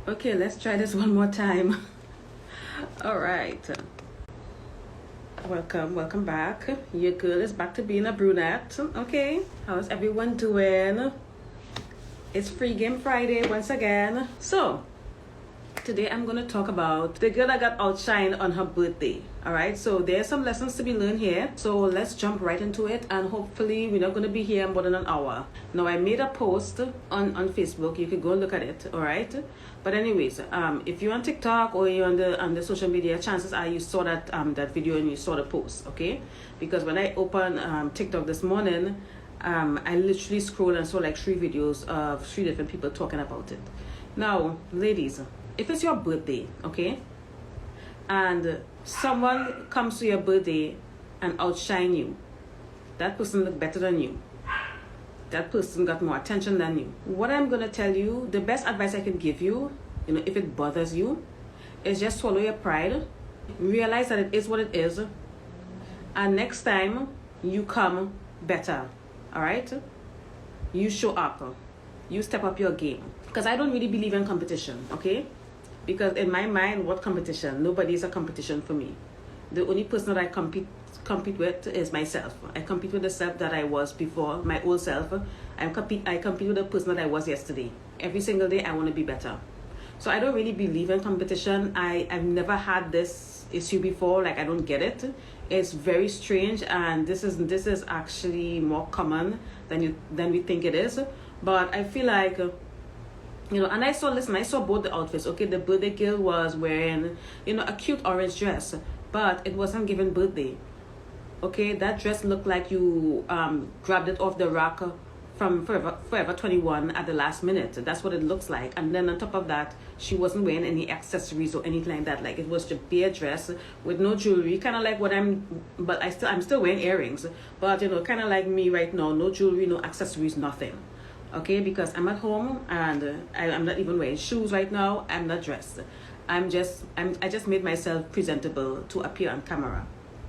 Okay, let's try this one more time. All right. Welcome back. Your girl is back to being a brunette. Okay, how's everyone doing? It's Free Game Friday once again. So, today I'm going to talk about the girl that got outshined on her birthday. Alright, so there's some lessons to be learned here. So let's jump right into it, and hopefully we're not going to be here more than an hour. Now, I made a post on Facebook. You can go look at it. Alright, but anyways, if you're on TikTok or you're on the social media, chances are you saw that that video and you saw the post. Okay, because when I opened TikTok this morning, I literally scrolled and saw like 3 videos of 3 different people talking about it. Now, ladies, if it's your birthday, okay, and someone comes to your birthday and outshine you, that person look better than you, that person got more attention than you, what I'm gonna tell you, the best advice I can give you, if it bothers you, is just swallow your pride, realize that it is what it is, and next time you come better. All right, you show up, you step up your game, because I don't really believe in competition. Okay, because in my mind, what competition? Nobody is a competition for me. The only person that I compete with is myself. I compete with the self that I was before, my old self. I compete with the person that I was yesterday. Every single day I want to be better. So I don't really believe in competition. I've never had this issue before. Like, I don't get it. It's very strange, and this is actually more common than we think it is. But I feel like, and I saw both the outfits. Okay, the birthday girl was wearing, a cute orange dress, but it wasn't given birthday. Okay, that dress looked like you grabbed it off the rack from Forever 21 at the last minute. That's what it looks like. And then on top of that, she wasn't wearing any accessories or anything like that. Like, it was just bare dress with no jewelry, kind of like what I'm still wearing earrings, but kind of like me right now, no jewelry, no accessories, nothing. Okay, because I'm at home and I'm not even wearing shoes right now. I'm not dressed. I just made myself presentable to appear on camera.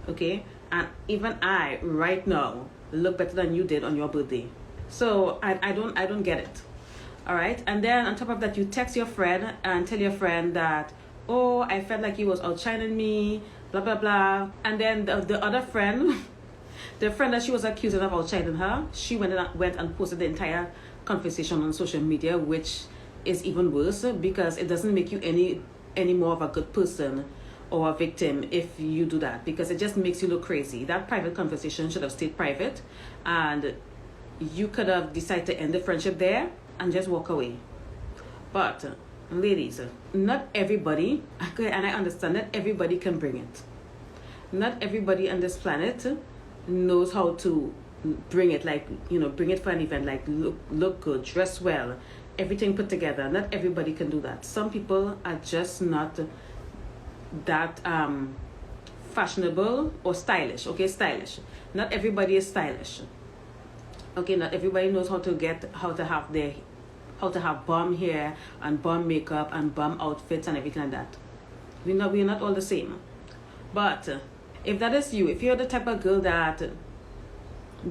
Okay, and even I right now look better than you did on your birthday. So I don't get it. All right, and then on top of that, you text your friend and tell your friend that, oh, I felt like he was outshining me, blah blah blah. And then the other friend, the friend that she was accusing of outshining her, she went and posted the entire conversation on social media, which is even worse, because it doesn't make you any more of a good person or a victim if you do that, because it just makes you look crazy. That private conversation should have stayed private, and you could have decided to end the friendship there and just walk away. But ladies, not everybody, and I understand that everybody can bring it. Not everybody on this planet knows how to bring it, like, bring it for an event, like look good, dress well, everything put together. Not everybody can do that. Some people are just not that fashionable or stylish. Okay, stylish. Not everybody is stylish. Okay, not everybody knows how to have bomb hair and bomb makeup and bomb outfits and everything like that. We're not all the same. But if that is you, if you're the type of girl that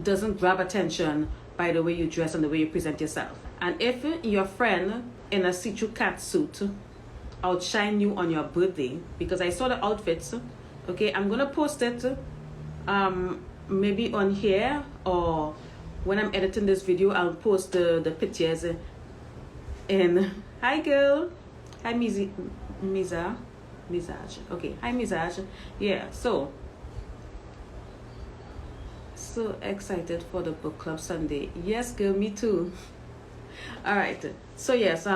doesn't grab attention by the way you dress and the way you present yourself, and if your friend in a see-through cat suit outshine you on your birthday, because I saw the outfits, okay, I'm gonna post it maybe on here, or when I'm editing this video, I'll post the pictures in. Hi girl, hi Misage. Okay, hi Misage. Yeah, so excited for the book club Sunday. Yes girl, me too. All right, so yes,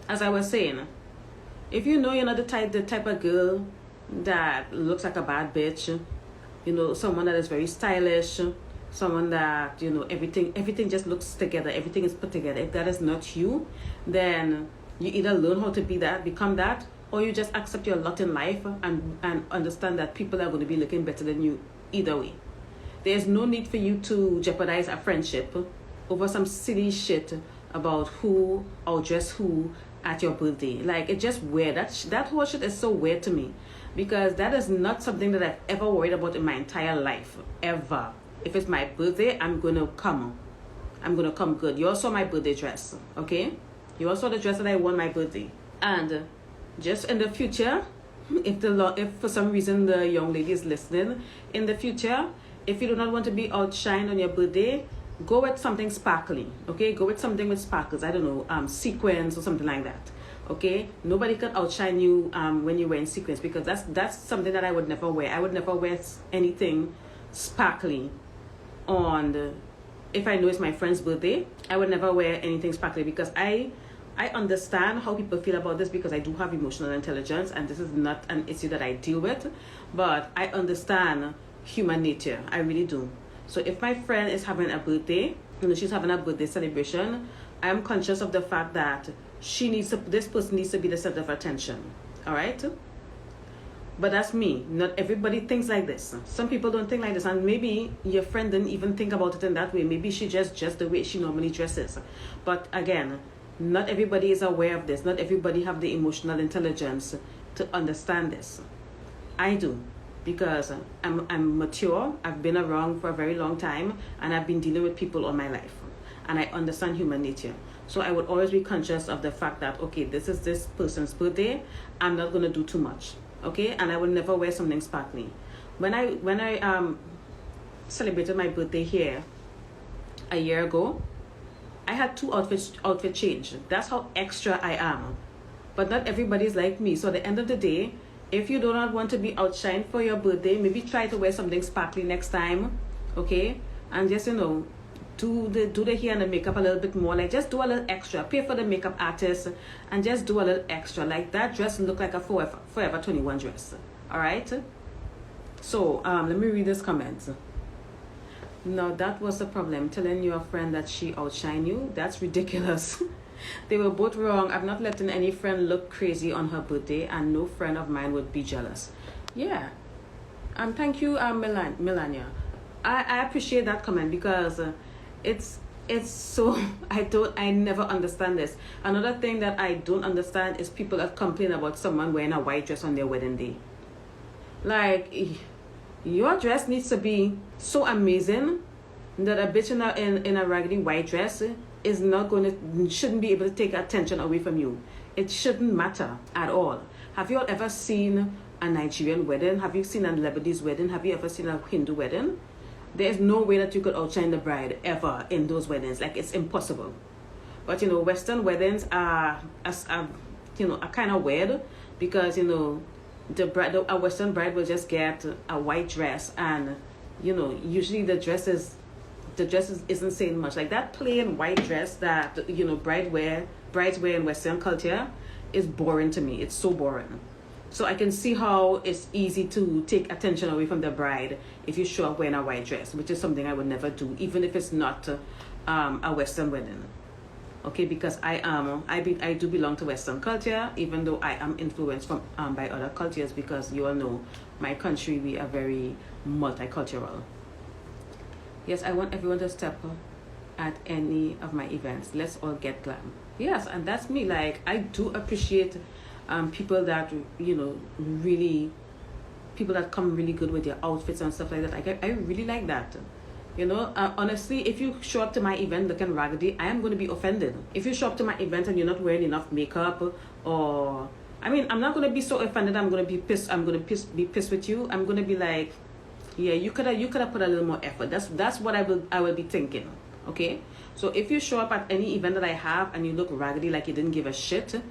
as I was saying, if you're not the type of girl that looks like a bad bitch, someone that is very stylish, someone that everything just looks together, everything is put together, if that is not you, then you either learn how to become that, or you just accept your lot in life and understand that people are going to be looking better than you either way. There's no need for you to jeopardize a friendship over some silly shit about who outdress who at your birthday. Like, it's just weird. That whole shit is so weird to me, because that is not something that I've ever worried about in my entire life, ever. If it's my birthday, I'm gonna come good. You also saw my birthday dress, okay? You all saw the dress that I wore on my birthday. And just in the future, if for some reason the young lady is listening, in the future, if you do not want to be outshined on your birthday, go with something sparkly, okay? Go with something with sparkles. I don't know, sequins or something like that, okay? Nobody can outshine you when you're wearing sequins, because that's something that I would never wear. I would never wear anything sparkly on if I know it's my friend's birthday. I would never wear anything sparkly, because I understand how people feel about this, because I do have emotional intelligence, and this is not an issue that I deal with, but I understand human nature. I really do. So if my friend is having a birthday, she's having a birthday celebration, I am conscious of the fact that this person needs to be the center of attention. All right? But that's me. Not everybody thinks like this. Some people don't think like this, and maybe your friend didn't even think about it in that way. Maybe she just the way she normally dresses. But again, not everybody is aware of this. Not everybody have the emotional intelligence to understand this. I do, because I'm mature. I've been around for a very long time, and I've been dealing with people all my life, and I understand human nature. So I would always be conscious of the fact that, okay, this is this person's birthday. I'm not going to do too much, okay? And I will never wear something sparkly. When I celebrated my birthday here a year ago, I had two outfit change. That's how extra I am. But not everybody is like me. So at the end of the day, if you do not want to be outshined for your birthday, maybe try to wear something sparkly next time, okay? And just, do the hair and the makeup a little bit more. Like, just do a little extra. Pay for the makeup artist and just do a little extra. Like, that dress look like a Forever 21 dress. All right? So, let me read this comment. No, that was the problem. Telling your friend that she outshine you, that's ridiculous. They were both wrong. I'm not letting any friend look crazy on her birthday, and no friend of mine would be jealous. Yeah. Thank you, Melania. I appreciate that comment, because it's so I never understand this. Another thing that I don't understand is people that complain about someone wearing a white dress on their wedding day. Like, your dress needs to be so amazing that a bitch in a raggedy white dress shouldn't be able to take attention away from you. It shouldn't matter at all. Have you all ever seen a Nigerian wedding? Have you seen a Lebanese wedding? Have you ever seen a Hindu wedding? There's no way that you could outshine the bride ever in those weddings. Like, it's impossible. But Western weddings are kind of weird, because a Western bride will just get a white dress, and usually the dress isn't saying much. Like, that plain white dress that brides wear in Western culture is boring to me. It's so boring. So I can see how it's easy to take attention away from the bride if you show up wearing a white dress, which is something I would never do, even if it's not a Western wedding. Okay, because I do belong to Western culture, even though I am influenced by other cultures, because you all know my country, we are very multicultural. Yes, I want everyone to step at any of my events. Let's all get glam. Yes, and that's me. Like, I do appreciate people that people that come really good with their outfits and stuff like that. I really like that. Honestly, if you show up to my event looking raggedy, I am going to be offended. If you show up to my event and you're not wearing enough makeup, or I'm not going to be so offended. I'm going to be pissed. I'm going to be pissed with you. I'm going to be like, yeah, you could have put a little more effort. That's what I will be thinking. Okay, so if you show up at any event that I have and you look raggedy, like you didn't give a shit,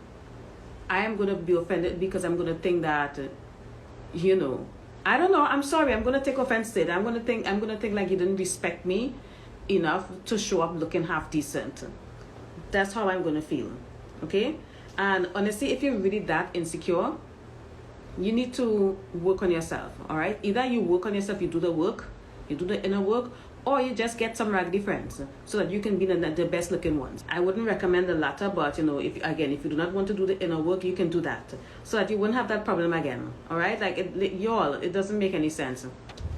I am going to be offended, because I'm going to think that, I don't know. I'm sorry. I'm going to take offense to it. I'm going to think like you didn't respect me enough to show up looking half decent. That's how I'm going to feel. Okay? And honestly, if you're really that insecure, you need to work on yourself. All right? Either you work on yourself, you do the work, you do the inner work, or you just get some raggedy friends so that you can be the best looking ones. I wouldn't recommend the latter, but if you do not want to do the inner work, you can do that so that you wouldn't have that problem again. All right? Like, it doesn't make any sense.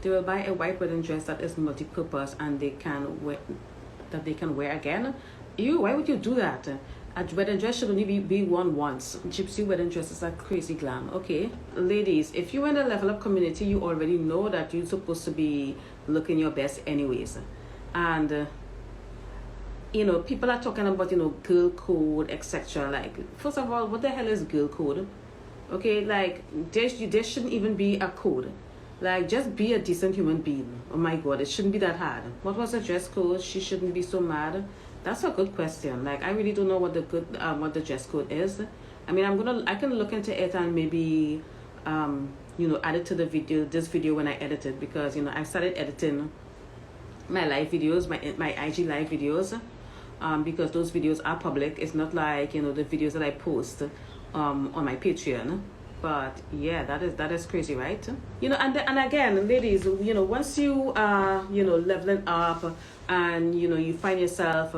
They will buy a white wedding dress that is multi-purpose and they can wear again. Ew, why would you do that? A wedding dress should only be worn once. Gypsy wedding dresses are crazy glam. Okay, ladies, if you're in a level up community, you already know that you're supposed to be looking your best anyways. And you know, people are talking about, you know, girl code, etc. Like, first of all, what the hell is girl code? Okay, like, there shouldn't even be a code. Like, just be a decent human being. Oh my God, it shouldn't be that hard. What was the dress code? She shouldn't be so mad. That's a good question. Like, I really don't know what the dress code is. I mean, I can look into it and maybe, you know, add it to this video when I edit it, because, you know, I started editing my live videos, my IG live videos, because those videos are public. It's not like, you know, the videos that I post on my Patreon. But yeah, that is crazy, right? You know, and again, ladies, you know, once you are, you know, leveling up and, you know, you find yourself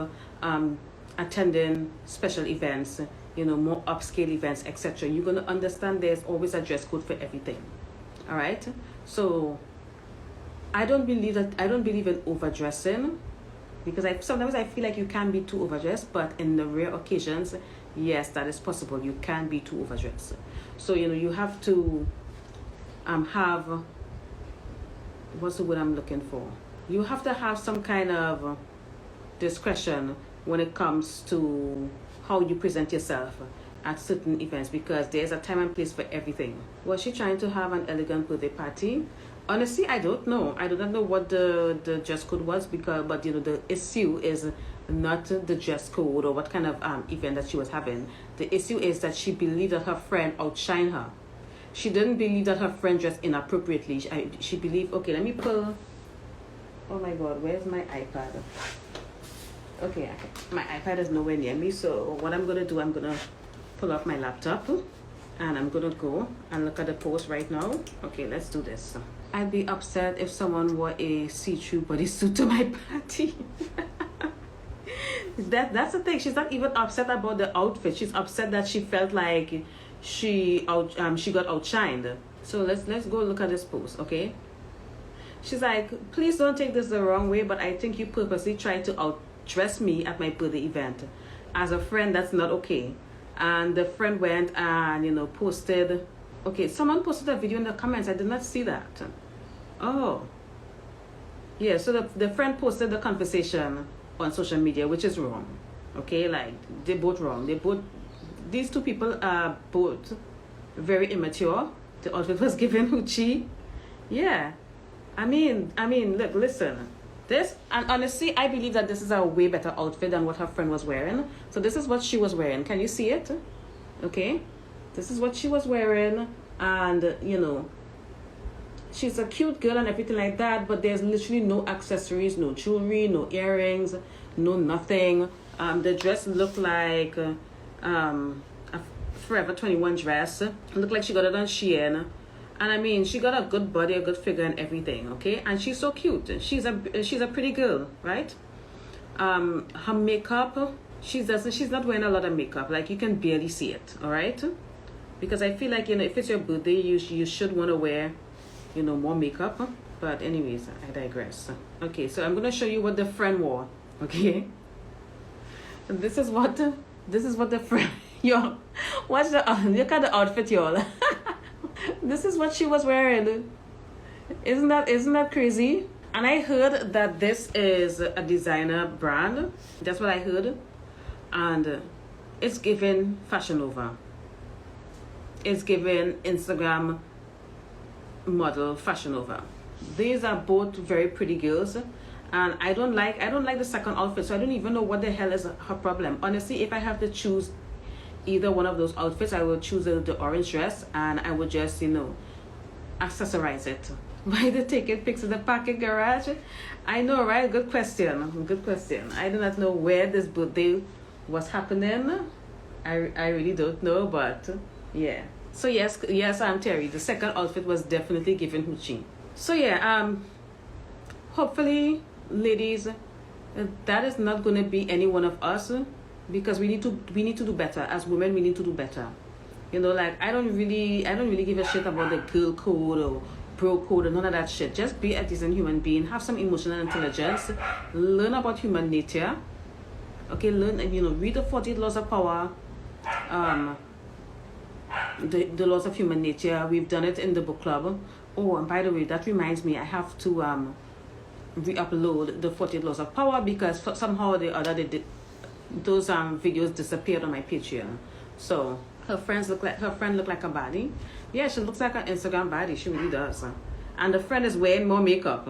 attending special events, you know, more upscale events, etc., you're going to understand there's always a dress code for everything. All right? So I don't believe in overdressing, because sometimes I feel like you can be too overdressed, but in the rare occasions, yes, that is possible. You can be too overdressed. So, you know, you have to have, what's the word I'm looking for? You have to have some kind of discretion when it comes to how you present yourself at certain events, because there's a time and place for everything. Was she trying to have an elegant birthday party? Honestly, I don't know. I do not know what the dress code was, but you know, the issue is not the dress code or what kind of event that she was having. The issue is that she believed that her friend outshined her. She didn't believe that her friend dressed inappropriately. She believed, okay, let me pull. Oh my God, where's my iPad? Okay, my iPad is nowhere near me. So what I'm gonna do, I'm gonna pull off my laptop and I'm gonna go and look at the post right now. Okay, let's do this. I'd be upset if someone wore a see-through bodysuit to my party. That's the thing. She's not even upset about the outfit. She's upset that she felt like she got outshined. So let's go look at this post, okay? She's like, please don't take this the wrong way, but I think you purposely tried to outdress me at my birthday event. As a friend, that's not okay. And the friend went and, you know, posted. Okay, someone posted a video in the comments. I did not see that. Oh. Yeah, so the friend posted the conversation on social media, which is wrong. Okay, like, they're both wrong. These two people are both very immature. The outfit was given hoochie. Yeah. I mean, look, listen. This, and honestly, I believe that this is a way better outfit than what her friend was wearing. So this is what she was wearing. Can you see it? Okay. This is what she was wearing. And, you know, she's a cute girl and everything like that, but there's literally no accessories, no jewelry, no earrings, no nothing. The dress looked like a Forever 21 dress. It looked like she got it on Shein. And I mean, she got a good body, a good figure and everything, okay? And she's so cute. She's a pretty girl, right? Her makeup, she's not wearing a lot of makeup. Like, you can barely see it, all right? Because I feel like, you know, if it's your birthday, you should want to wear, you know, more makeup. But anyways, I digress. Okay, so I'm going to show you what the friend wore, okay? This is what the friend, y'all, watch look at the outfit, y'all. This is what she was wearing. Isn't that crazy? And I heard that this is a designer brand. That's what I heard. And it's given Fashion Nova. It's given Instagram model Fashion Nova. These are both very pretty girls. And I don't like the second outfit, so I don't even know what the hell is her problem. Honestly, if I have to choose either one of those outfits, I will choose the orange dress, and I would just, you know, accessorize it. Buy the ticket, pics in the parking garage. I know, right? Good question. Good question. I do not know where this birthday was happening. I really don't know, but yeah. So yes, I'm Terry. The second outfit was definitely given hoochie. So yeah, hopefully, ladies, that is not going to be any one of us, because we need to do better. As women, we need to do better. You know, like, I don't really give a shit about the girl code or bro code and none of that shit. Just be a decent human being, have some emotional intelligence, learn about human nature. Okay, learn, you know, read the 48 laws of power, the laws of human nature. We've done it in the book club. Oh, and by the way, that reminds me, I have to re-upload the 48 Laws of Power because somehow or the other those videos disappeared on my Patreon. So her friend looked like a baddie. Yeah, she looks like an Instagram baddie. She really does. And the friend is wearing more makeup.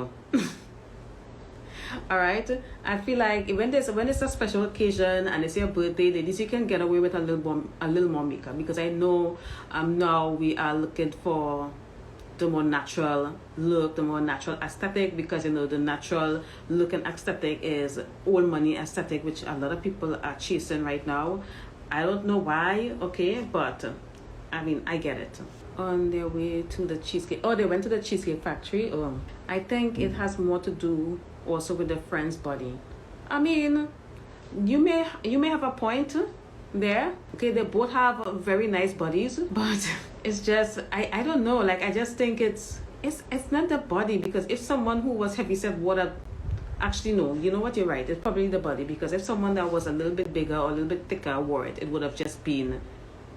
All right, I feel like when it's a special occasion and it's your birthday, ladies, you can get away with a little more makeup, because I know now we are looking for the more natural look, the more natural aesthetic, because you know the natural look and aesthetic is old money aesthetic, which a lot of people are chasing right now. I don't know why, okay, but I mean, I get it. On their way to the cheesecake, they went to the Cheesecake Factory. I think it has more to do also with the friend's body. I mean, you may have a point there. Okay, they both have very nice bodies, but it's just I don't know. Like, I just think it's not the body, because if someone who was heavyset wore that, actually no, you know what, you're right, it's probably the body, because if someone that was a little bit bigger or a little bit thicker wore it, it would have just been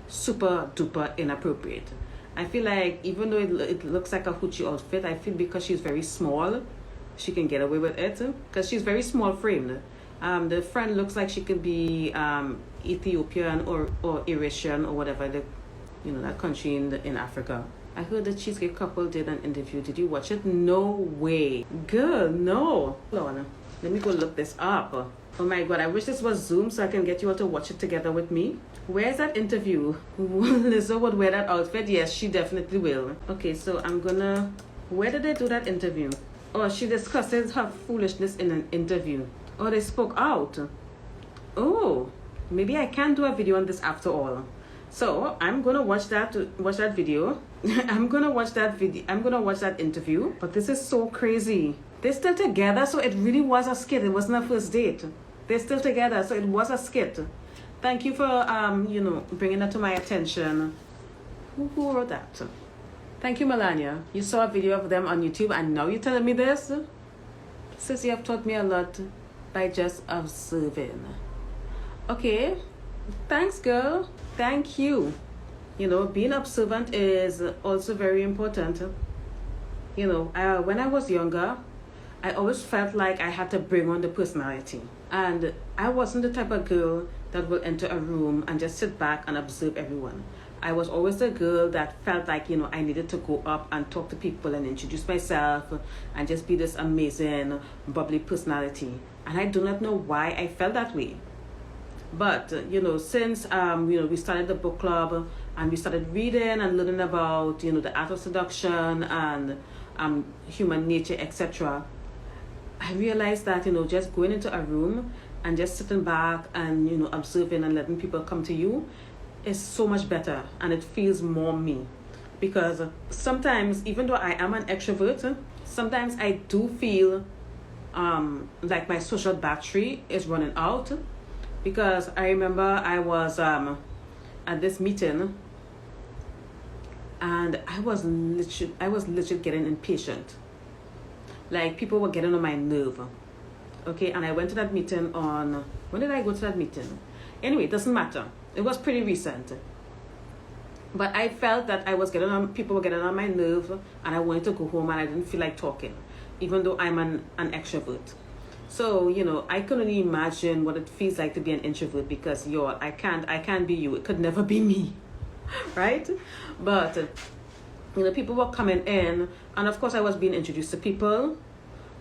super duper inappropriate. I feel like even though it looks like a hoochie outfit, I feel because she's very small, she can get away with it, because she's very small framed. The friend looks like she could be Ethiopian or Eritrean or whatever, that country in Africa. I heard the Cheesecake couple did an interview. Did you watch it? No way. Girl, no. Hold on. Let me go look this up. Oh my God, I wish this was Zoom so I can get you all to watch it together with me. Where's that interview? Lizzo would wear that outfit? Yes, she definitely will. Okay, so where did they do that interview? Oh, she discusses her foolishness in an interview. Oh, they spoke out. Oh, maybe I can do a video on this after all. So I'm gonna watch that video. I'm gonna watch that interview. But this is so crazy. They're still together, so it really was a skit. It wasn't a first date. They're still together, so it was a skit. Thank you for bringing that to my attention. Who wrote that? Thank you, Melania. You saw a video of them on YouTube, and now you're telling me this? Sis, you have taught me a lot by just observing. Okay, thanks, girl. Thank you. Being observant is also very important. When I was younger, I always felt like I had to bring on the personality. And I wasn't the type of girl that will enter a room and just sit back and observe everyone. I was always the girl that felt like, I needed to go up and talk to people and introduce myself and just be this amazing, bubbly personality. And I do not know why I felt that way. But, since, we started the book club and we started reading and learning about, the art of seduction and human nature, etc., I realized that, just going into a room and just sitting back and, observing and letting people come to you is so much better, and it feels more me. Because sometimes, even though I am an extrovert, sometimes I do feel like my social battery is running out. Because I remember I was at this meeting and I was literally getting impatient. Like, people were getting on my nerve. Okay, and I went to that meeting on, when did I go to that meeting? Anyway, it doesn't matter. It was pretty recent. But I felt that people were getting on my nerve, and I wanted to go home and I didn't feel like talking, even though I'm an extrovert. So, I can only imagine what it feels like to be an introvert, because I can't be you. It could never be me. Right? But people were coming in, and of course I was being introduced to people,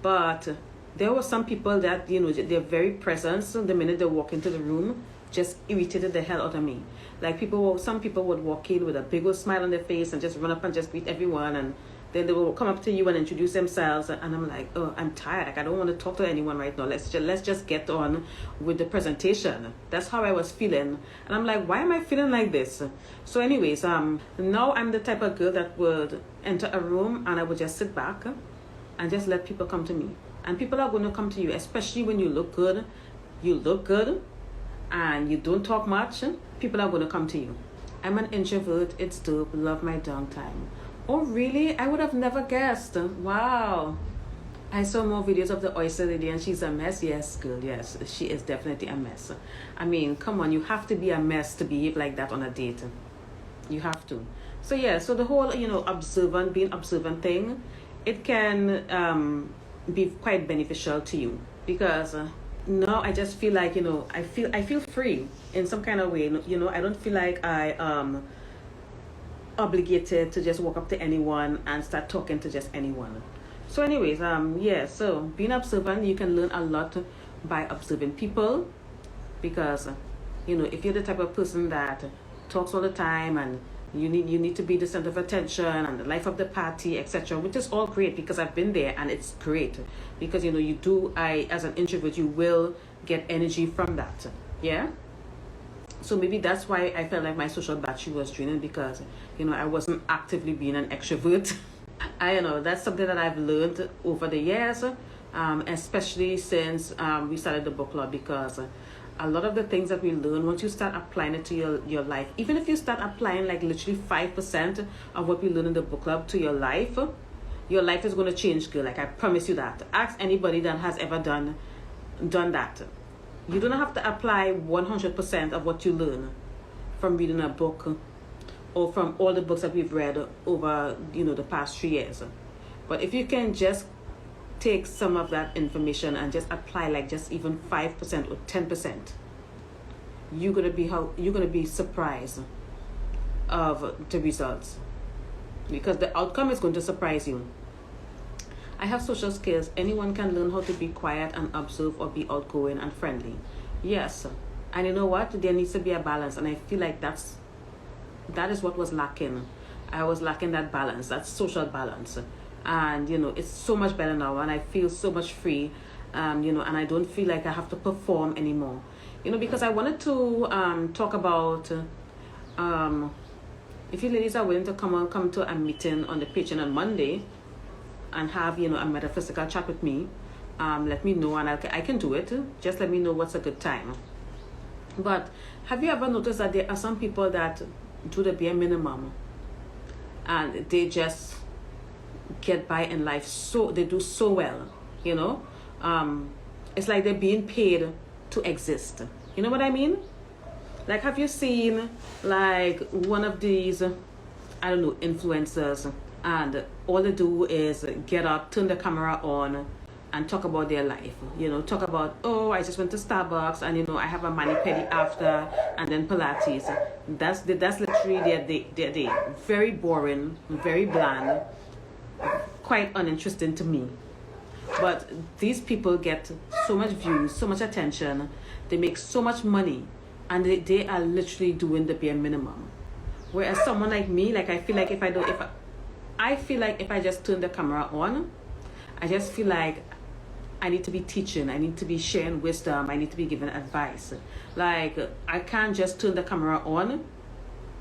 but there were some people that, their very presence, the minute they walk into the room, just irritated the hell out of me. Like, some people would walk in with a big old smile on their face and just run up and just greet everyone, and then they will come up to you and introduce themselves, and I'm like, oh, I'm tired. Like, I don't want to talk to anyone right now. Let's just get on with the presentation. That's how I was feeling, and I'm like, why am I feeling like this? So, anyways, now I'm the type of girl that would enter a room and I would just sit back and just let people come to me. And people are going to come to you, especially when you look good. You look good, and you don't talk much. People are going to come to you. I'm an introvert. It's dope. Love my downtime. Oh, really? I would have never guessed. Wow. I saw more videos of the Oyster Lady, and she's a mess. Yes, girl, yes. She is definitely a mess. I mean, come on. You have to be a mess to behave like that on a date. You have to. So, yeah. So, the whole, being observant thing, it can be quite beneficial to you, because now I just feel like, I feel free in some kind of way. I don't feel like I obligated to just walk up to anyone and start talking to just anyone. So anyways, yeah, so being observant, you can learn a lot by observing people, because if you're the type of person that talks all the time and you need to be the center of attention and the life of the party, etc., which is all great, because I've been there and it's great, because as an introvert, you will get energy from that. Yeah. So maybe that's why I felt like my social battery was draining, because I wasn't actively being an extrovert. I don't know, that's something that I've learned over the years, especially since we started the book club, because a lot of the things that we learn, once you start applying it to your life, even if you start applying like literally 5% of what we learn in the book club to your life is going to change, girl. Like, I promise you that. Ask anybody that has ever done that. You don't have to apply 100% of what you learn from reading a book or from all the books that we've read over the past 3 years. But if you can just take some of that information and just apply like just even 5% or 10%, you're gonna be surprised of the results, because the outcome is going to surprise you. I have social skills. Anyone can learn how to be quiet and observe, or be outgoing and friendly. Yes, and you know what? There needs to be a balance, and I feel like that is what was lacking. I was lacking that balance, that social balance. And it's so much better now, and I feel so much free, and I don't feel like I have to perform anymore, because I wanted to talk about if you ladies are willing to come to a meeting on the Patreon on Monday and have a metaphysical chat with me, let me know, and I can do it. Just let me know what's a good time. But have you ever noticed that there are some people that do the bare minimum and they just get by in life, so they do so well? It's like they're being paid to exist. You know what I mean? Like, have you seen like one of these, I don't know, influencers, and all they do is get up, turn the camera on, and talk about their life? Talk about, oh, I just went to Starbucks, and I have a mani-pedi after, and then Pilates. That's literally their day. Very boring, very bland, quite uninteresting to me. But these people get so much views, so much attention, they make so much money, and they are literally doing the bare minimum. Whereas someone like me, like, I feel like if I just turn the camera on, I just feel like I need to be teaching, I need to be sharing wisdom, I need to be giving advice. Like, I can't just turn the camera on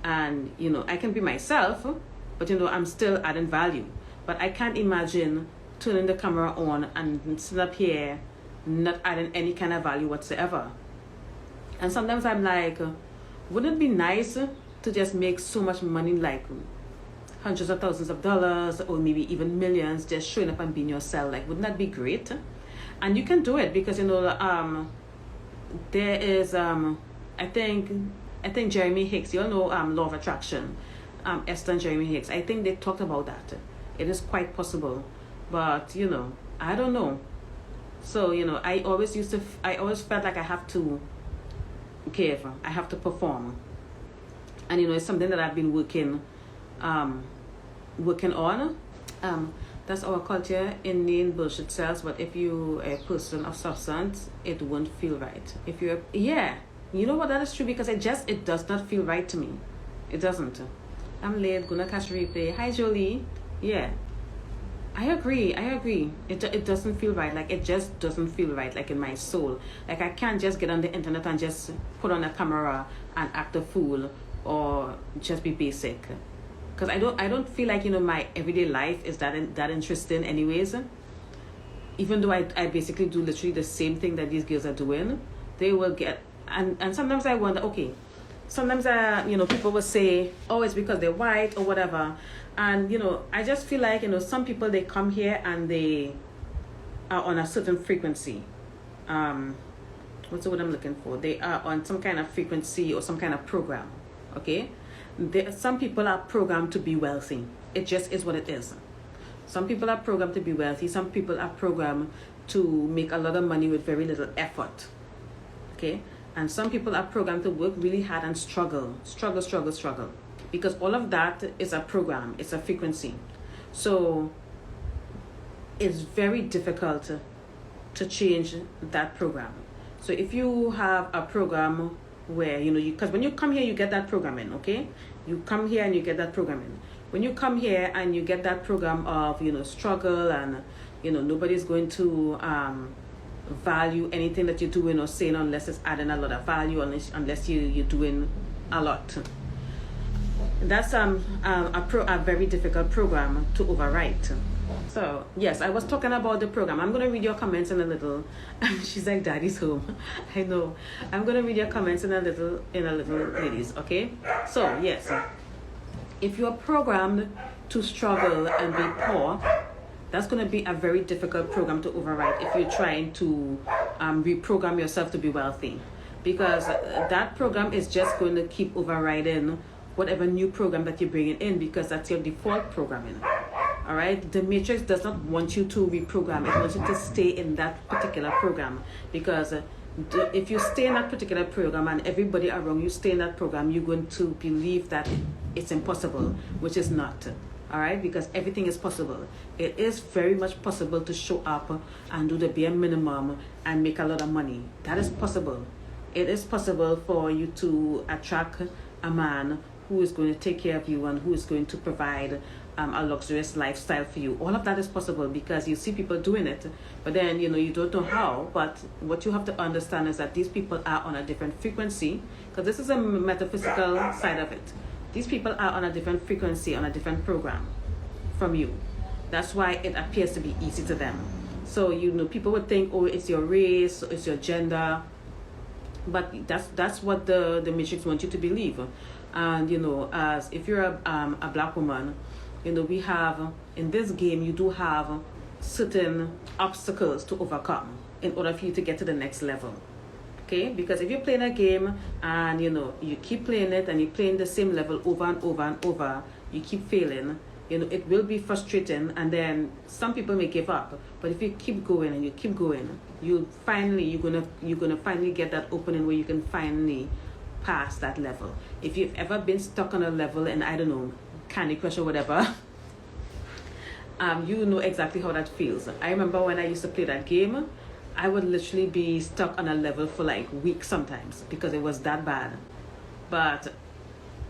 and I can be myself, but I'm still adding value. But I can't imagine turning the camera on and sitting up here not adding any kind of value whatsoever. And sometimes I'm like, wouldn't it be nice to just make so much money, like hundreds of thousands of dollars, or maybe even millions, just showing up and being yourself? Like, wouldn't that be great? And you can do it, because there is I think Jeremy Hicks, you all know Law of Attraction, Esther and Jeremy Hicks, I think they talked about that. It is quite possible, but I don't know. So I always felt like I have to give, I have to perform, and it's something that I've been working on. That's our culture. Inane bullshit sells, but if you a person of substance, it won't feel right. If you're, you know what, that is true, because it does not feel right to me. It doesn't. I'm late, gonna catch replay. Hi Jolie. Yeah, I agree. It doesn't feel right. Like, it just doesn't feel right, like in my soul. Like, I can't just get on the internet and just put on a camera and act a fool, or just be basic. Because I don't feel like my everyday life is that interesting anyways. Even though I basically do literally the same thing that these girls are doing, they will get, and sometimes I wonder, okay, sometimes people will say, oh, it's because they're white or whatever, and I just feel like some people, they come here and they are on a certain frequency. What's the word I'm looking for? They are on some kind of frequency or some kind of program. Okay, some people are programmed to be wealthy. It just is what it is. Some people are programmed to be wealthy. Some people are programmed to make a lot of money with very little effort. Okay? And some people are programmed to work really hard and struggle. Because all of that is a program. It's a frequency. So it's very difficult to change that program. So if you have a program where, because when you come here, you get that program in, okay? You come here and you get that program in. When you come here and you get that program of, struggle and, nobody's going to value anything that you're doing or saying unless it's adding a lot of value, unless you're doing a lot. That's a very difficult program to overwrite. So yes, I was talking about the program. I'm gonna read your comments in a little. She's like, Daddy's home. I know. I'm gonna read your comments in a little, ladies. Okay. So yes, if you're programmed to struggle and be poor, that's gonna be a very difficult program to override if you're trying to reprogram yourself to be wealthy, because that program is just going to keep overriding whatever new program that you're bringing in, because that's your default programming. All right, the matrix does not want you to reprogram. It wants you to stay in that particular program, because if you stay in that particular program and everybody around you stay in that program, you're going to believe that it's impossible, which is not. All right, because everything is possible. It is very much possible to show up and do the bare minimum and make a lot of money. That is possible. It is possible for you to attract a man who is going to take care of you and who is going to provide a luxurious lifestyle for you. All of that is possible because you see people doing it, but then you don't know how. But what you have to understand is that these people are on a different frequency, because this is a metaphysical side of it. These people are on a different frequency, on a different program from you. That's why it appears to be easy to them. So people would think, oh, it's your race, it's your gender, but that's what the matrix wants you to believe. And as if you're a black woman, we have in this game, you do have certain obstacles to overcome in order for you to get to the next level. Okay, because if you're playing a game and you keep playing it and you're playing the same level over and over and over, you keep failing, it will be frustrating, and then some people may give up. But if you keep going and you keep going, you're gonna finally get that opening where you can finally pass that level. If you've ever been stuck on a level in, I don't know, Candy Crush or whatever, you know exactly how that feels. I remember when I used to play that game, I would literally be stuck on a level for like weeks sometimes because it was that bad. But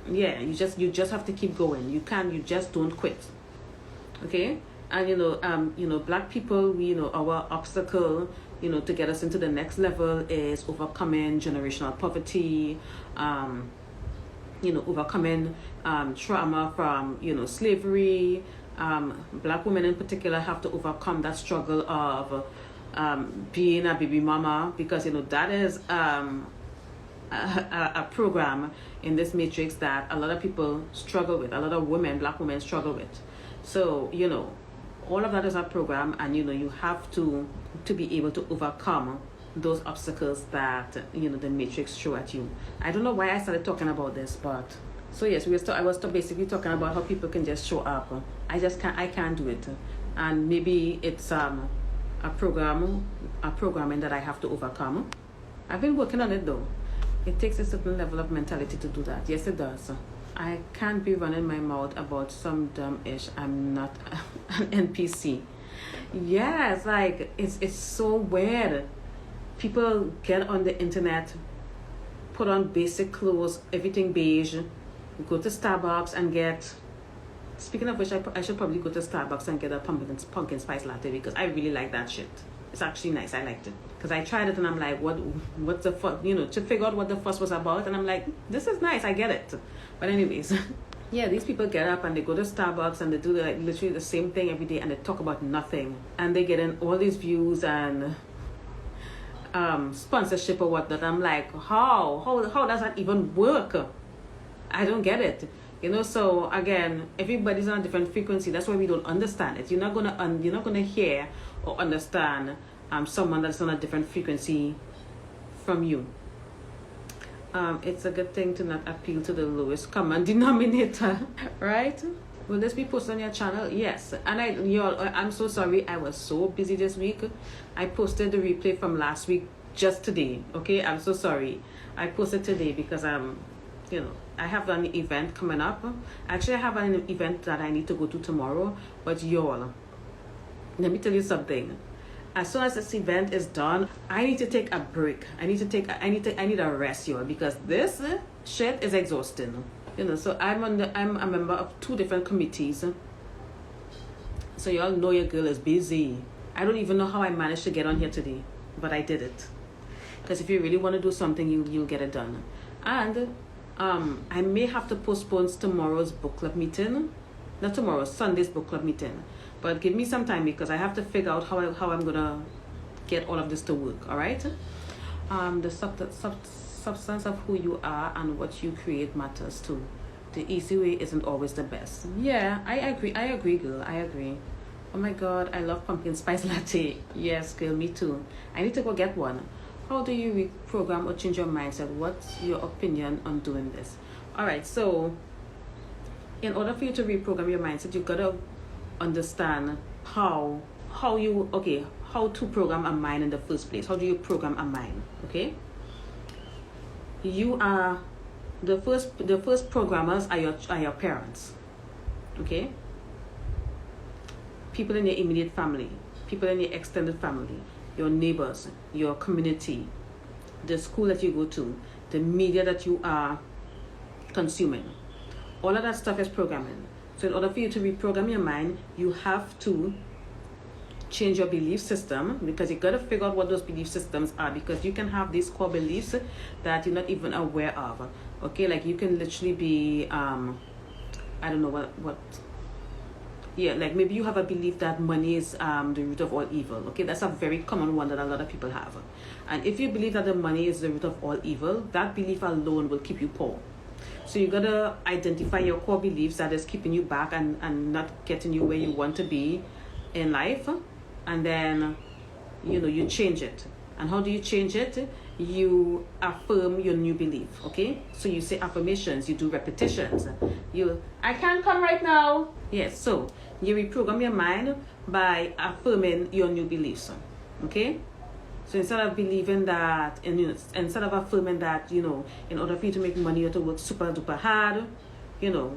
yeah, you just have to keep going. You just don't quit. Okay? And black people, our obstacle, to get us into the next level is overcoming generational poverty, overcoming trauma from, slavery. Black women in particular have to overcome that struggle of being a baby mama, because that is a program in this matrix that a lot of people struggle with, a lot of black women struggle with. So all of that is a program, and you have to be able to overcome those obstacles that the matrix throw at you. I don't know why I started talking about this, but so yes, I was basically talking about how people can just show up. I can't do it, and maybe it's a programming that I have to overcome. I've been working on it though. It takes a certain level of mentality to do that. Yes, it does. I can't be running my mouth about some dumb ish. I'm not an NPC. Yeah, it's like it's so weird. People get on the internet, put on basic clothes, everything beige, go to Starbucks and get. Speaking of which, I should probably go to Starbucks and get a pumpkin spice latte, because I really like that shit. It's actually nice. I liked it because I tried it and I'm like, what's the fuss? To figure out what the fuss was about, and I'm like, this is nice. I get it. But anyways, yeah, these people get up and they go to Starbucks and they do literally the same thing every day, and they talk about nothing, and they get in all these views and sponsorship or whatnot. I'm like, how does that even work? I don't get it. So again, everybody's on a different frequency. That's why we don't understand it. You're not gonna hear or understand someone that's on a different frequency from you. It's a good thing to not appeal to the lowest common denominator, right? Will this be posted on your channel? Yes. And I'm so sorry. I was so busy this week. I posted the replay from last week just today. Okay, I'm so sorry. I posted today because I have an event coming up. Actually, I have an event that I need to go to tomorrow. But y'all, let me tell you something. As soon as this event is done, I need to take a break. I need a rest, y'all, because this shit is exhausting. So I'm a member of 2 different committees. So y'all know your girl is busy. I don't even know how I managed to get on here today, but I did it. Because if you really want to do something, you'll get it done. And I may have to postpone tomorrow's book club meeting. Not tomorrow, Sunday's book club meeting. But give me some time because I have to figure out how I'm gonna get all of this to work. All right. The substance of who you are and what you create matters too. The easy way isn't always the best. Yeah, I agree, girl. I agree. Oh my God, I love pumpkin spice latte. Yes, girl, me too. I need to go get one. How do you reprogram or change your mindset? What's your opinion on doing this? All right, so in order for you to reprogram your mindset, you gotta understand how to program a mind in the first place. How do you program a mind? Okay, you are the first programmers are your parents. Okay, people in your immediate family, people in your extended family, your neighbors, your community, the school that you go to, the media that you are consuming. All of that stuff is programming. So in order for you to reprogram your mind, you have to change your belief system, because you got to figure out what those belief systems are, because you can have these core beliefs that you're not even aware of. Okay, like you can literally be I don't know what yeah, like maybe you have a belief that money is the root of all evil. Okay, that's a very common one that a lot of people have. And if you believe that the money is the root of all evil, that belief alone will keep you poor. So you gotta identify your core beliefs that is keeping you back and not getting you where you want to be in life, and then you change it. And how do you change it? You affirm your new belief. Okay, so you say affirmations, you do repetitions. I can't come right now. Yes, so you reprogram your mind by affirming your new beliefs. Okay, so instead of believing that, and instead of affirming that, in order for you to make money, you have to work super duper hard,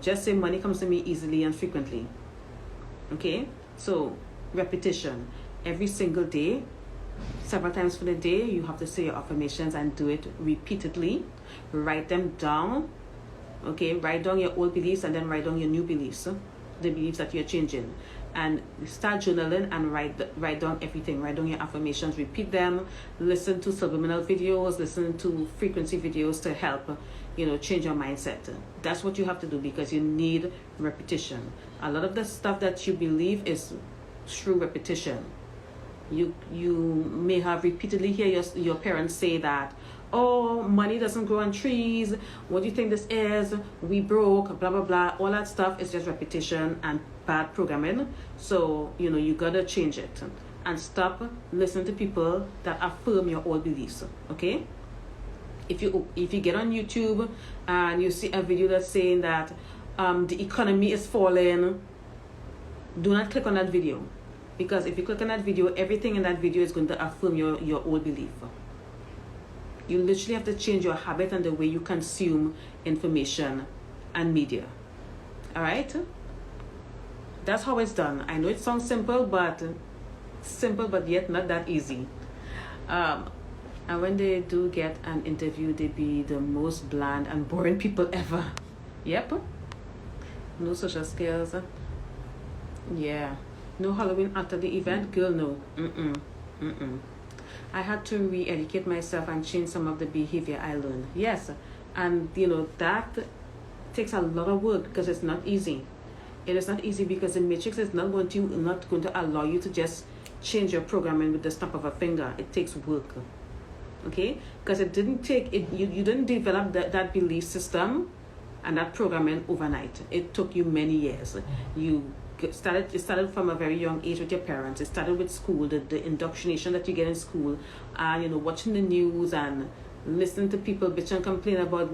just say money comes to me easily and frequently. Okay, so repetition every single day, several times for the day. You have to say your affirmations and do it repeatedly. Write them down. Okay, write down your old beliefs and then write down your new beliefs, the beliefs that you're changing. And start journaling and write down everything. Write down your affirmations, repeat them, listen to subliminal videos, listen to frequency videos to help change your mindset. That's what you have to do, because you need repetition. A lot of the stuff that you believe is through repetition. You may have repeatedly hear your parents say that, oh, money doesn't grow on trees, what do you think this is, we broke, blah blah blah. All that stuff is just repetition and bad programming. So you gotta change it and stop listening to people that affirm your old beliefs. Okay, if you get on YouTube and you see a video that's saying that the economy is falling, do not click on that video, because if you click on that video, everything in that video is going to affirm your old belief. You literally have to change your habit and the way you consume information and media. All right, that's how it's done. I know it sounds simple, but yet not that easy. And when they do get an interview, they be the most bland and boring people ever. Yep, no social skills. Yeah, no Halloween after the event, girl. No. I had to re-educate myself and change some of the behavior I learned. Yes, and that takes a lot of work, because it's not easy. It is not easy because the matrix is not going to allow you to just change your programming with the snap of a finger. It takes work. Okay, because it didn't take it. You didn't develop that belief system and that programming overnight. It took you many years. It started from a very young age with your parents. It started with school, the indoctrination that you get in school, and watching the news and listening to people bitch and complain about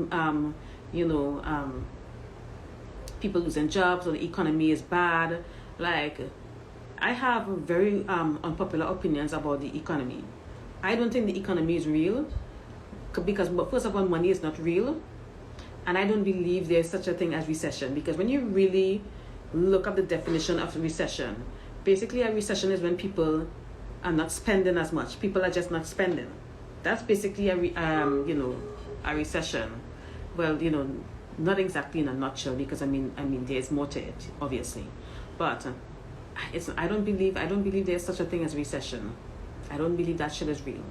people losing jobs or the economy is bad. Like, I have very unpopular opinions about the economy. I don't think the economy is real because, first of all, money is not real. And I don't believe there's such a thing as recession, because when you really look up the definition of recession, basically a recession is when people are not spending as much. People are just not spending. That's basically a recession. Well, not exactly in a nutshell, because I mean there's more to it, obviously, but I don't believe there's such a thing as recession. I don't believe that shit is real,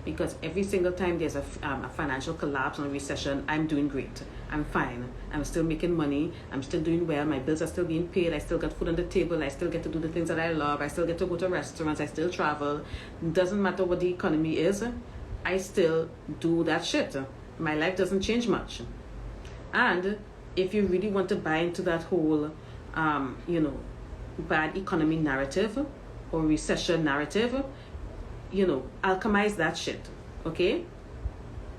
because every single time there's a financial collapse or a recession, I'm doing great. I'm fine. I'm still making money. I'm still doing well. My bills are still being paid. I still got food on the table. I still get to do the things that I love. I still get to go to restaurants. I still travel. Doesn't matter what the economy is. I still do that shit. My life doesn't change much. And if you really want to buy into that whole, bad economy narrative or recession narrative, alchemize that shit, okay?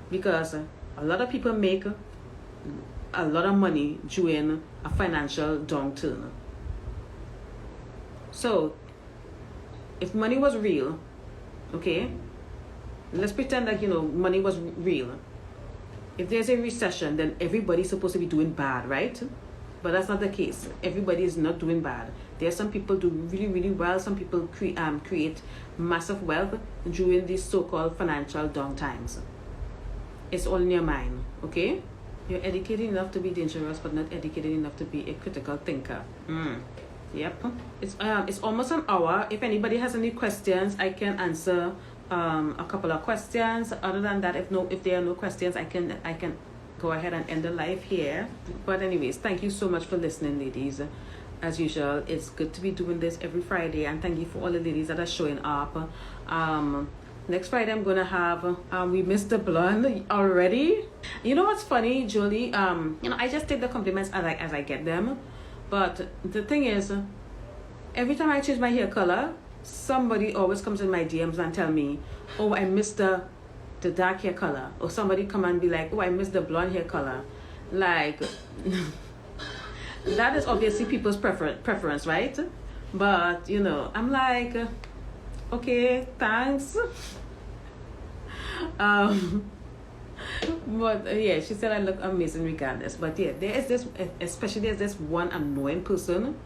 Because a lot of people make a lot of money during a financial downturn. So, if money was real, okay, let's pretend that, money was real. If there's a recession, then everybody's supposed to be doing bad, right? But that's not the case. Everybody is not doing bad. There are some people do really, really well. Some people create massive wealth during these so-called financial down times. It's all in your mind, okay? You're educated enough to be dangerous, but not educated enough to be a critical thinker. Yep. It's almost an hour. If anybody has any questions, I can answer a couple of questions. Other than that, if there are no questions, I can go ahead and end the live here. But anyways, thank you so much for listening, ladies. As usual, it's good to be doing this every Friday, and thank you for all the ladies that are showing up. Next Friday I'm gonna have we missed the blonde already. You know what's funny, Julie? I just take the compliments as I get them. But the thing is, every time I change my hair color, somebody always comes in my DMs and tell me, oh, I missed the dark hair color. Or somebody come and be like, oh, I missed the blonde hair color. Like, that is obviously people's preference, right? But, I'm like, okay, thanks. But yeah, she said I look amazing regardless. But yeah, there's this one annoying person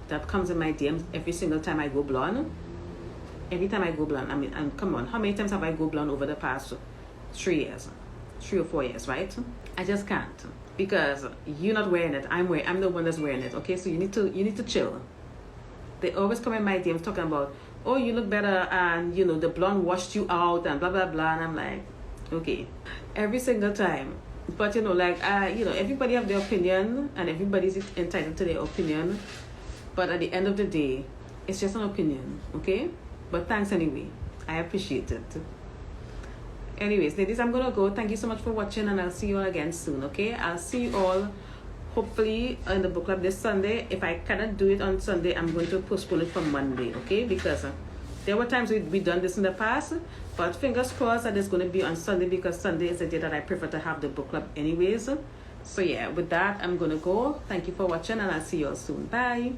that comes in my DMs every single time I go blonde. Every time I go blonde, and come on, how many times have I go blonde over the past 3 or 4 years, right? I just can't, because you're not wearing it. I'm the one that's wearing it. Okay, so you need to chill. They always come in my DMs talking about, oh, you look better, and the blonde washed you out, and blah blah blah. And I'm like, okay, every single time. But everybody have their opinion, and everybody's entitled to their opinion. But at the end of the day, it's just an opinion, okay? But thanks anyway. I appreciate it. Anyways, ladies, I'm gonna go. Thank you so much for watching, and I'll see you all again soon, okay? I'll see you all hopefully in the book club this Sunday. If I cannot do it on Sunday, I'm going to postpone it for Monday, okay? Because there were times we've done this in the past, but fingers crossed that it's going to be on Sunday, because Sunday is the day that I prefer to have the book club anyways. So yeah, with that, I'm going to go. Thank you for watching, and I'll see you all soon. Bye.